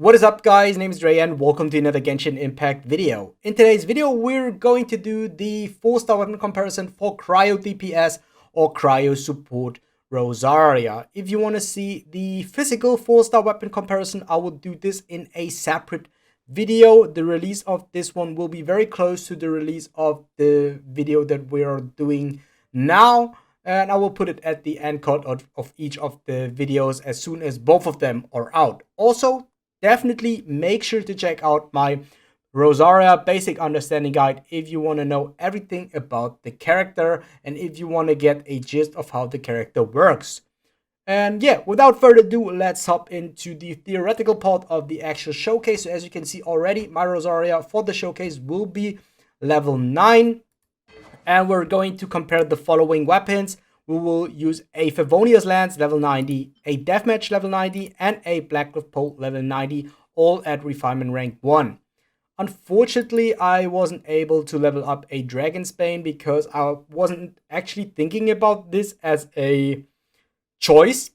What is up, guys? Name is Dre and welcome to another Genshin Impact video. In today's video, we're going to do the 4-star weapon comparison for Cryo DPS or Cryo Support Rosaria. If you want to see the physical 4-star weapon comparison, I will do this in a separate video. The release of this one will be very close to the release of the video that we are doing now. And I will put it at the end card of each of the videos as soon as both of them are out. Also, definitely make sure to check out my Rosaria Basic Understanding Guide if you want to know everything about the character and if you want to get a gist of how the character works. And yeah, without further ado, let's hop into the theoretical part of the actual showcase. So as you can see already, my Rosaria for the showcase will be level 9. And we're going to compare the following weapons. We will use a Favonius Lance level 90, a Deathmatch level 90, and a Blackcliff pole level 90, all at refinement rank 1. Unfortunately, I wasn't able to level up a Dragon's Bane because I wasn't actually thinking about this as a choice.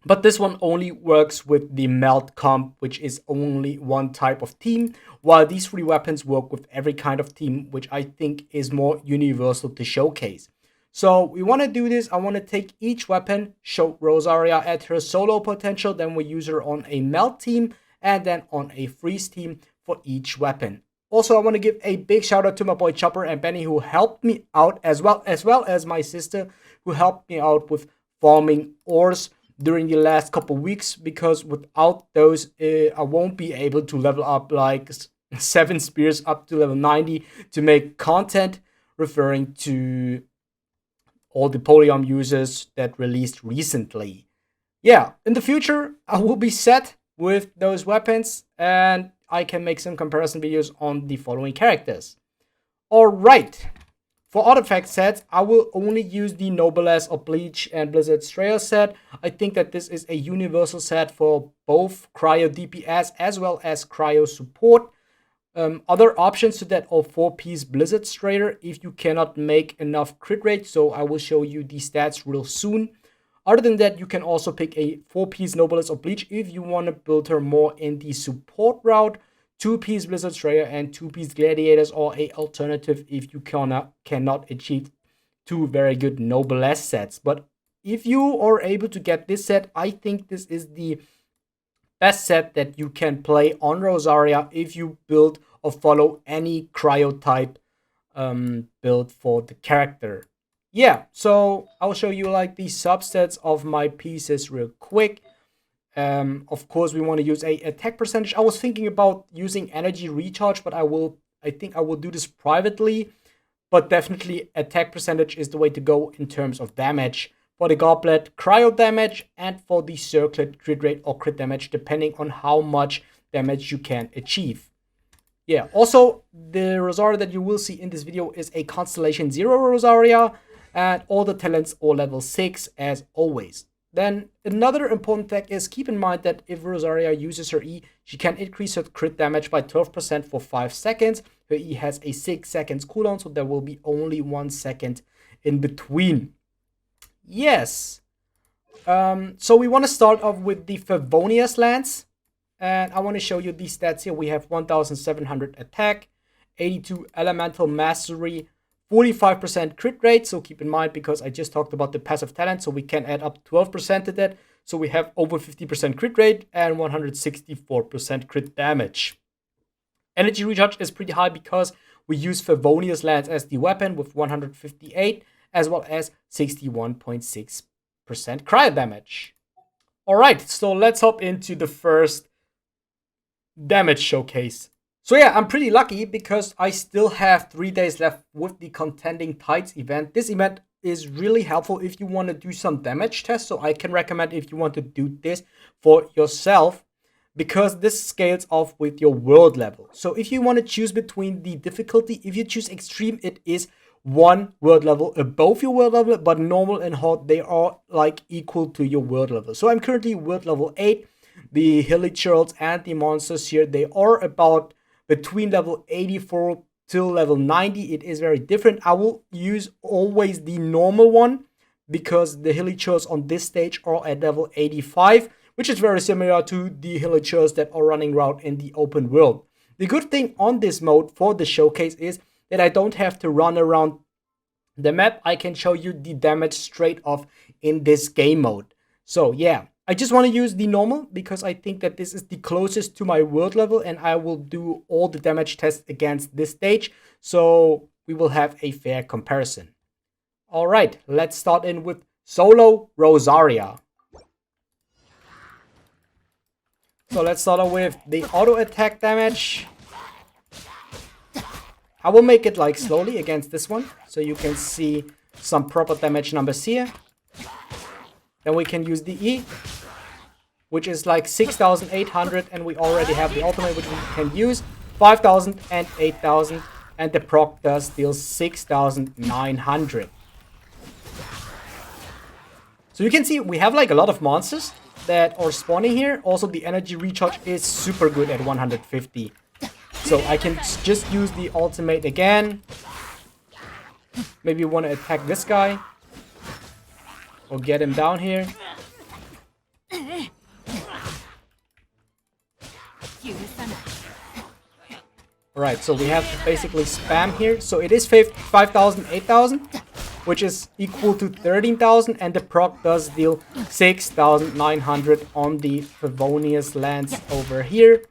But this one only works with the Melt comp, which is only one type of team, while these 3 weapons work with every kind of team, which I think is more universal to showcase. So we want to do this. I want to take each weapon, show Rosaria at her solo potential, then we use her on a Melt team, and then on a Freeze team for each weapon. Also, I want to give a big shout out to my boy Chopper and Benny, who helped me out, as well as my sister, who helped me out with farming ores during the last couple weeks, because without those I won't be able to level up like 7 spears up to level 90 to make content referring to all the Polearm users that released recently. Yeah, in the future I will be set with those weapons and I can make some comparison videos on the following characters. Alright, for artifact sets, I will only use the Noblesse or Bleach and Blizzard Strayer set. I think that this is a universal set for both Cryo DPS as well as Cryo Support. Other options to that are 4-piece Blizzard Strayer if you cannot make enough crit rate, so I will show you the stats real soon. Other than that, you can also pick a 4-piece Noblesse or Bleach if you want to build her more in the support route. 2-piece Blizzard Strayer and 2-piece Gladiators are a alternative if you cannot achieve 2 very good Noblesse sets. But if you are able to get this set, I think this is the best set that you can play on Rosaria if you build or follow any cryo type build for the character. Yeah, so I'll show you like the subsets of my pieces real quick. Of course, we want to use a attack percentage. I was thinking about using energy recharge, but I think I will do this privately. But definitely attack percentage is the way to go in terms of damage. For the goblet, cryo damage, and for the circlet, crit rate or crit damage, depending on how much damage you can achieve. Yeah, also, the Rosaria that you will see in this video is a Constellation 0 Rosaria, and all the talents are level 6 as always. Then another important fact is keep in mind that if Rosaria uses her E, she can increase her crit damage by 12% for 5 seconds. Her E has a 6 seconds cooldown, so there will be only 1 second in between. Yes. So we want to start off with the Favonius Lance. And I want to show you these stats here. We have 1,700 attack, 82 elemental mastery, 45% crit rate. So keep in mind, because I just talked about the passive talent, so we can add up 12% to that. So we have over 50% crit rate and 164% crit damage. Energy recharge is pretty high because we use Favonius Lance as the weapon with 158 as well as 61.6% cryo damage. Alright, so let's hop into the first damage showcase. So yeah, I'm pretty lucky because I still have 3 days left with the Contending Tides event. This event is really helpful if you want to do some damage tests. So I can recommend if you want to do this for yourself, because this scales off with your world level. So if you want to choose between the difficulty, if you choose extreme, it is 1 world level above your world level, but normal and hard, they are like equal to your world level. So I'm currently world level 8. The Hilichurls and the monsters here, they are about between level 84 till level 90. It is very different. I will use always the normal one because the Hilichurls on this stage are at level 85, which is very similar to the villagers that are running around in the open world. The good thing on this mode for the showcase is that I don't have to run around the map. I can show you the damage straight off in this game mode. So yeah, I just want to use the normal because I think that this is the closest to my world level, and I will do all the damage tests against this stage, so we will have a fair comparison. Alright, let's start in with Solo Rosaria. So let's start off with the auto attack damage. I will make it like slowly against this one, so you can see some proper damage numbers here. Then we can use the E, which is like 6,800, and we already have the ultimate which we can use, 5,000 and 8,000, and the proc does deal 6,900. So you can see we have like a lot of monsters that are spawning here. Also, the energy recharge is super good at 150. So I can just use the ultimate again. Maybe you want to attack this guy. Or get him down here. Alright, so we have to basically spam here. So it is 5,000, 8,000, which is equal to 13,000, and the proc does deal 6,900 on the Favonius lands over here.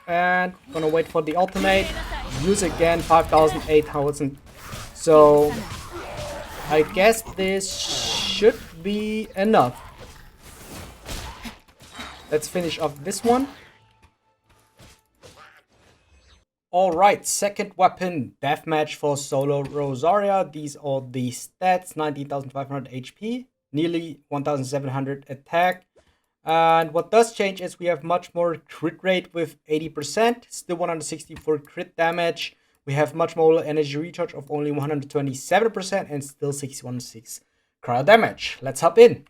And gonna wait for the ultimate. Use again 5,000, 8,000. So I guess this should be enough. Let's finish off this one. Alright, second weapon, Deathmatch for Solo Rosaria. These are the stats: 19,500 HP, nearly 1,700 attack. And what does change is we have much more crit rate with 80%, still 164 crit damage. We have much more energy recharge of only 127% and still 616 cryo damage. Let's hop in.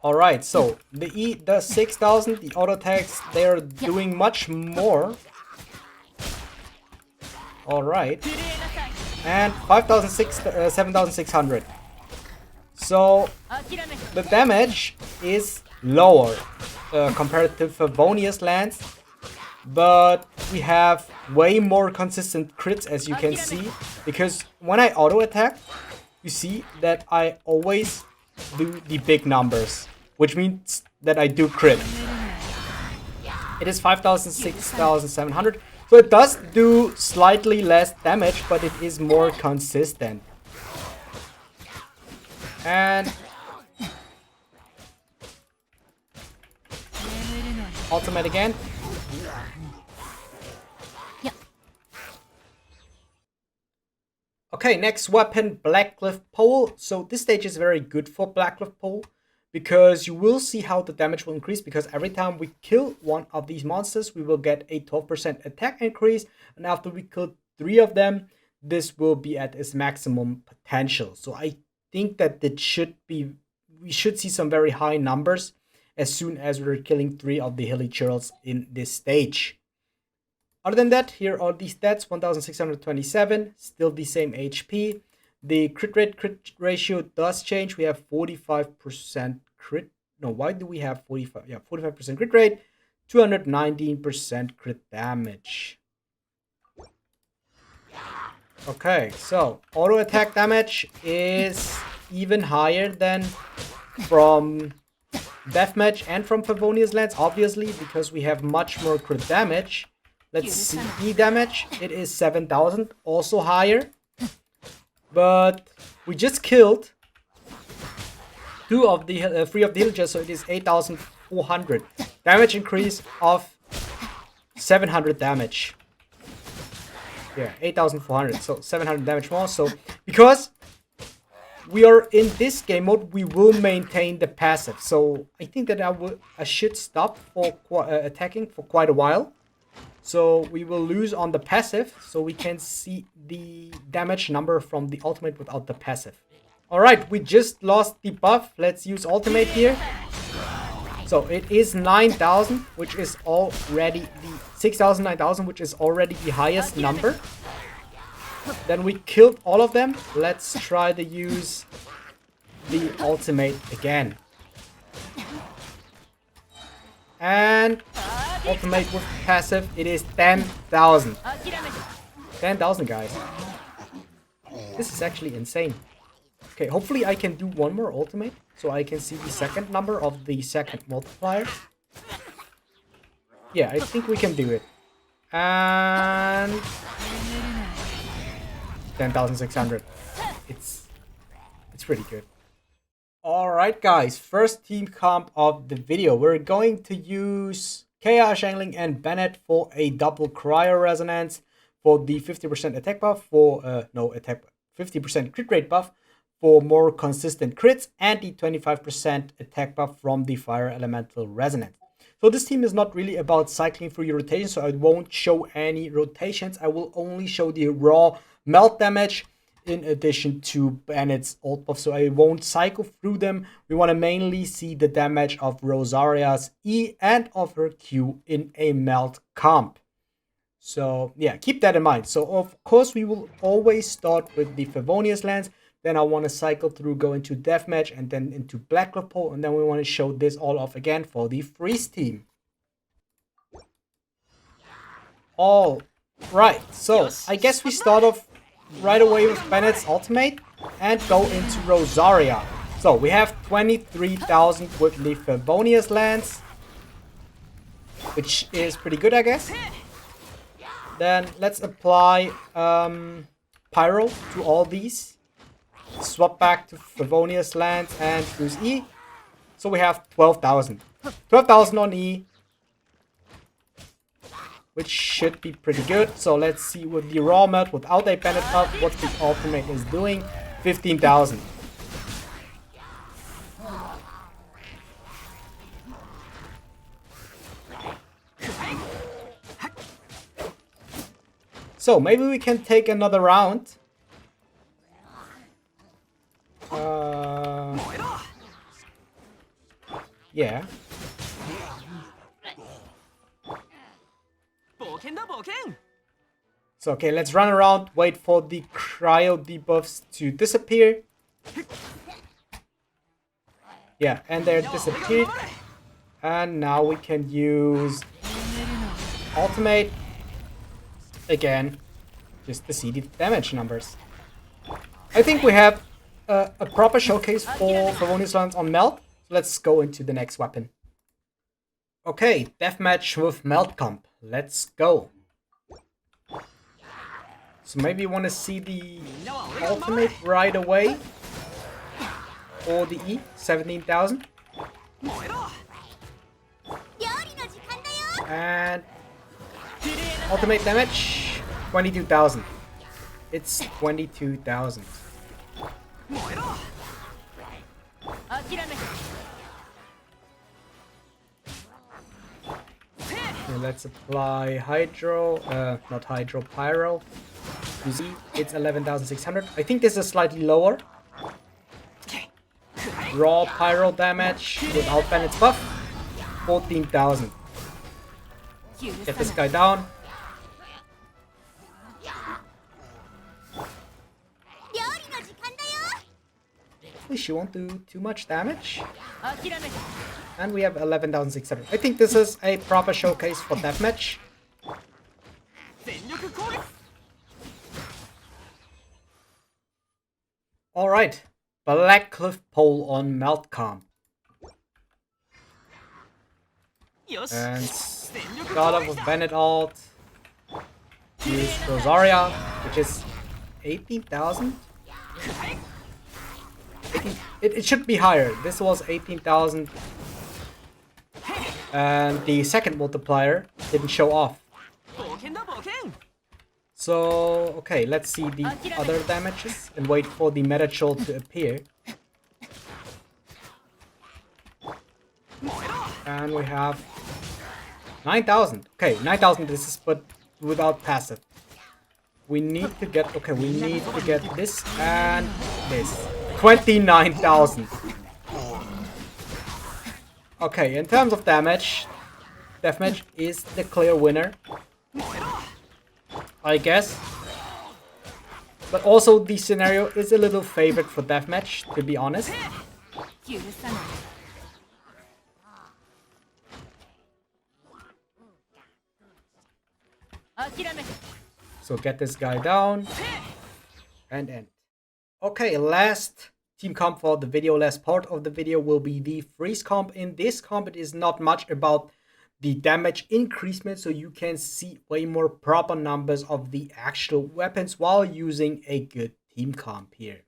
Alright, so the E does 6,000, the auto attacks, they are doing much more. Alright. And 7,600. So the damage is lower compared to Favonius lands, but we have way more consistent crits, as you can see, because when I auto attack, you see that I always do the big numbers, which means that I do crit. It is 5,000, 6,700. So it does do slightly less damage, but it is more consistent. And ultimate again. Okay, next weapon, Blackcliff pole. So this stage is very good for Blackcliff pole, because you will see how the damage will increase, because every time we kill one of these monsters, we will get a 12% attack increase, and after we kill 3 of them, this will be at its maximum potential. So I think that we should see some very high numbers as soon as we're killing 3 of the hilly churls in this stage. Other than that, here are the stats: 1,627, still the same HP. The crit ratio does change. We have 45% crit. No, why do we have 45? Yeah, 45% crit rate, 219% crit damage. Okay, so auto attack damage is even higher than from Deathmatch and from Favonius lands, obviously, because we have much more crit damage. Let's see the damage. It is 7,000, also higher. But we just killed 3 of the villagers, so it is 8,400. Damage increase of 700 damage. Yeah, 8,400, so 700 damage more. So because we are in this game mode, we will maintain the passive. So I think that I should stop for attacking for quite a while. So we will lose on the passive, so we can see the damage number from the ultimate without the passive. Alright, we just lost the buff. Let's use ultimate here. So it is 9,000, which is already the 6,000, 9,000, which is already the highest number. Then we killed all of them. Let's try to use the ultimate again. And ultimate with passive, it is 10,000. 10,000, guys. This is actually insane. Okay, hopefully I can do one more ultimate so I can see the second number of the second multiplier. Yeah, I think we can do it. And 10,600. It's pretty good. Alright guys, first team comp of the video. We're going to use Chaos Shangling and Bennett for a double Cryo Resonance for the 50% attack buff for, no attack, 50% crit rate buff for more consistent crits and the 25% attack buff from the Fire Elemental Resonance. So this team is not really about cycling through your rotations, so I won't show any rotations. I will only show the raw melt damage in addition to Bennett's ult buff, so I won't cycle through them. We want to mainly see the damage of Rosaria's E and of her Q in a melt comp. So yeah, keep that in mind. So of course we will always start with the Favonius lands. Then I want to cycle through, go into Deathmatch, and then into Blackcliff pole, and then we want to show this all off again for the Freeze team. All right, so I guess we start off right away with Bennett's ultimate and go into Rosaria. So we have 23,000 with the Favonius lands, which is pretty good, I guess. Then let's apply Pyro to all these. Swap back to Favonius lands and use E. So we have 12,000. 12,000 on E, which should be pretty good. So let's see with the raw melt without a Bennett buff what the ultimate is doing. 15,000. So maybe we can take another round. Yeah. So okay, let's run around, wait for the cryo debuffs to disappear. Yeah, and they're disappeared. And now we can use ultimate again, just to see the damage numbers. I think we have a proper showcase for Favonius lands on Melt. So let's go into the next weapon. Okay, Deathmatch with Melt comp. Let's go. So maybe you want to see the ultimate right away. Or the E, 17,000. And ultimate damage, 22,000. It's 22,000. Okay, let's apply Hydro, not Hydro, Pyro. You see, it's 11,600. I think this is slightly lower. Raw Pyro damage without Bennett's buff, 14,000. Get this guy down. Hopefully she won't do too much damage. And we have 11,600. I think this is a proper showcase for Deathmatch. Alright, Blackcliff pole on Melt comp. And start off with Bennett ult. Use Rosaria, which is 18,000. It should be higher. This was 18,000. And the second multiplier didn't show off. So, okay, let's see the other damages and wait for the Metachol to appear. And we have 9,000. Okay, 9,000 this is, but without passive. We need to get, okay, we need to get this and this. 29,000. Okay, in terms of damage, Deathmatch is the clear winner, I guess. But also the scenario is a little favored for deathmatch, to be honest. So get this guy down and end. Okay, last team comp for the video, last part of the video will be the freeze comp. In this comp, it is not much about the damage increasement, so you can see way more proper numbers of the actual weapons while using a good team comp here.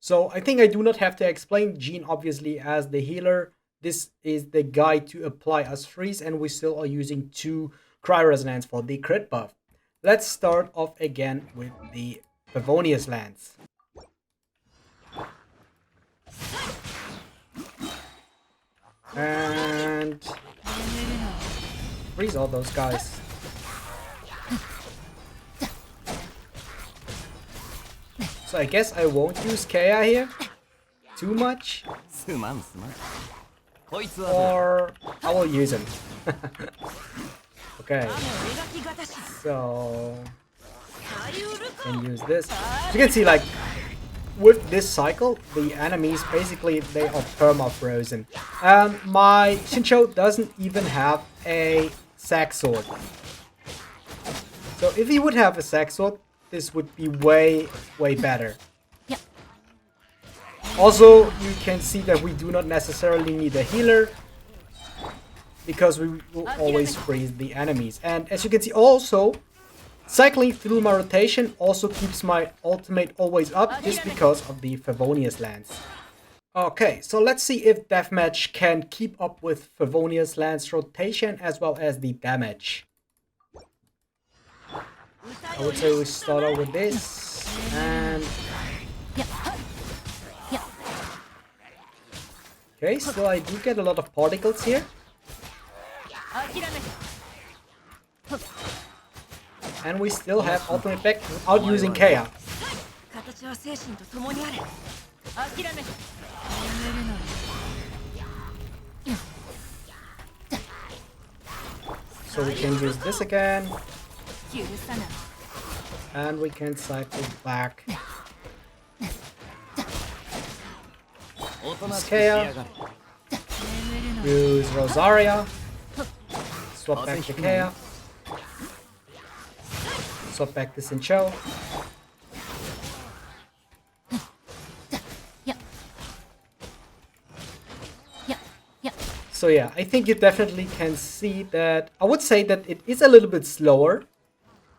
So I think I do not have to explain Jean obviously as the healer. This is the guy to apply as freeze, and we still are using 2 Cryo Resonance for the crit buff. Let's start off again with the Favonius lance. And freeze all those guys. So I guess I won't use Kea here too much. Or I will use him. Okay. So can use this. You can see, like, with this cycle, the enemies basically they are perma-frozen. My Shincho doesn't even have a sack sword. So if he would have a sack sword, this would be way better. Also, you can see that we do not necessarily need a healer, because we will always freeze the enemies. And as you can see, also cycling through my rotation also keeps my ultimate always up, just because of the Favonius lance. Okay, so let's see if Deathmatch can keep up with Favonius lance rotation as well as the damage. I would say we start out with this, and okay, so I do get a lot of particles here. And we still have ultimate back without using Kea. So we can use this again. And we can cycle back. Use Kea. Use Rosaria. Swap back to Kea. Swap back to Shincho. So yeah, I think you definitely can see that. I would say that it is a little bit slower,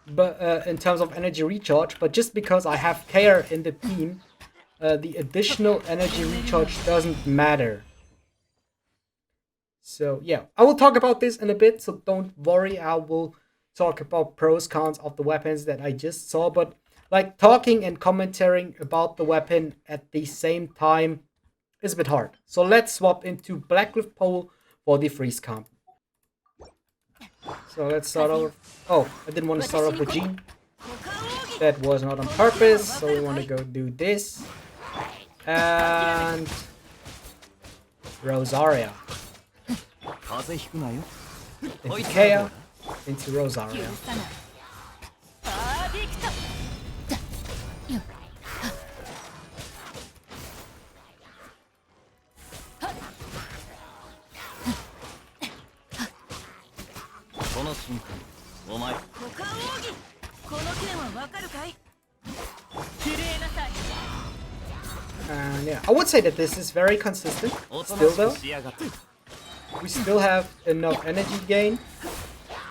but in terms of energy recharge. But just because I have Kea in the team, the additional energy recharge doesn't matter. So yeah, I will talk about this in a bit, so don't worry. I will talk about pros, cons of the weapons that I just saw, but like talking and commentating about the weapon at the same time is a bit hard. So let's swap into Blackcliff Pole for the freeze comp. So let's start off. Oh, I didn't want to start off with Jean. That was not on purpose, so we want to go do this. And Rosaria. Into Kea, into Rosaria. And yeah, I would say that this is very consistent. Still though, we still have enough energy gain.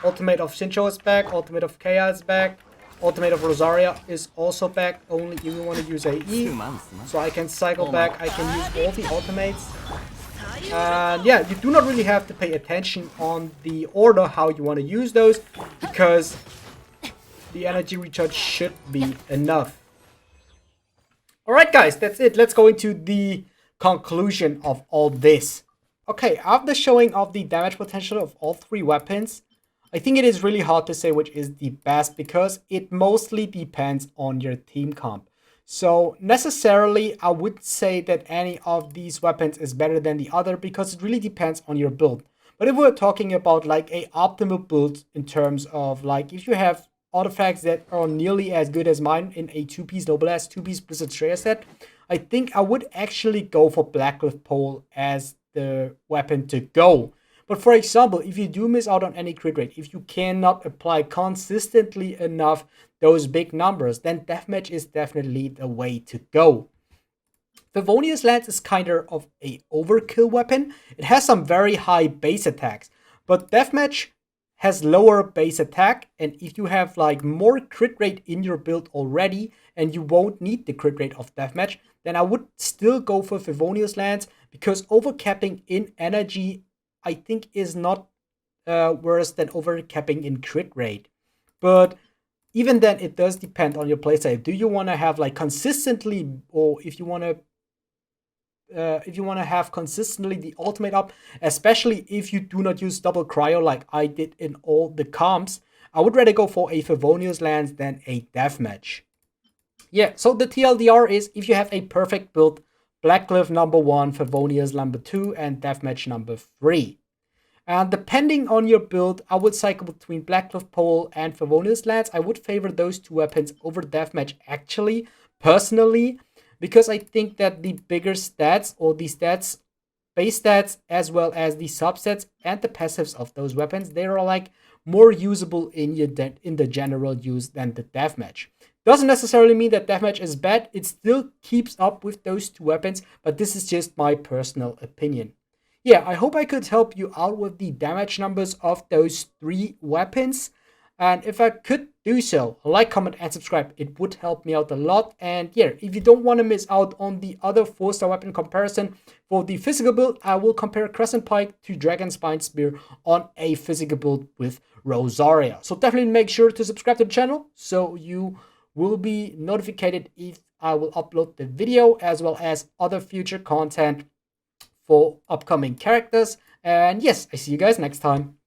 Ultimate of Shincho is back, ultimate of Kea is back, ultimate of Rosaria is also back, only if you want to use AE. So I can cycle back, I can use all the ultimates. And yeah, you do not really have to pay attention on the order how you want to use those, because the energy recharge should be enough. Alright guys, that's it. Let's go into the conclusion of all this. Okay, after showing off the damage potential of all 3 weapons, I think it is really hard to say which is the best, because it mostly depends on your team comp. So necessarily, I would say that any of these weapons is better than the other, because it really depends on your build. But if we're talking about like a optimal build in terms of like if you have artifacts that are nearly as good as mine in a 2-piece Noblesse, 2-piece Blizzard Shreya set, I think I would actually go for Blackcliff Pole as the weapon to go. But for example, if you do miss out on any crit rate, if you cannot apply consistently enough those big numbers, then Deathmatch is definitely the way to go. Favonius Lance is kind of a overkill weapon. It has some very high base attacks, but Deathmatch has lower base attack, and if you have like more crit rate in your build already and you won't need the crit rate of Deathmatch, then I would still go for Favonius Lance, because overcapping in energy I think is not worse than overcapping in crit rate. But even then, it does depend on your playstyle. Do you want to have like consistently, or if you want to have consistently the ultimate up, especially if you do not use double cryo like I did in all the comps, I would rather go for a Favonius Lance than a Deathmatch. Yeah, so the TLDR is, if you have a perfect build, Blackcliff number 1, Favonius number 2, and Deathmatch number 3. And depending on your build, I would cycle between Blackcliff Pole and Favonius Lance. I would favor those two weapons over Deathmatch actually, personally, because I think that the bigger stats, or the stats, base stats, as well as the subsets and the passives of those weapons, they are like more usable in the general use than the Deathmatch. Doesn't necessarily mean that Deathmatch is bad. It still keeps up with those two weapons, but this is just my personal opinion. Yeah, I hope I could help you out with the damage numbers of those 3 weapons. And if I could do so, like, comment, and subscribe. It would help me out a lot. And yeah, if you don't want to miss out on the other 4-star weapon comparison for the physical build, I will compare Crescent Pike to Dragon Spine Spear on a physical build with Rosaria. So definitely make sure to subscribe to the channel so you will be notified if I will upload the video, as well as other future content for upcoming characters. And yes, I see you guys next time.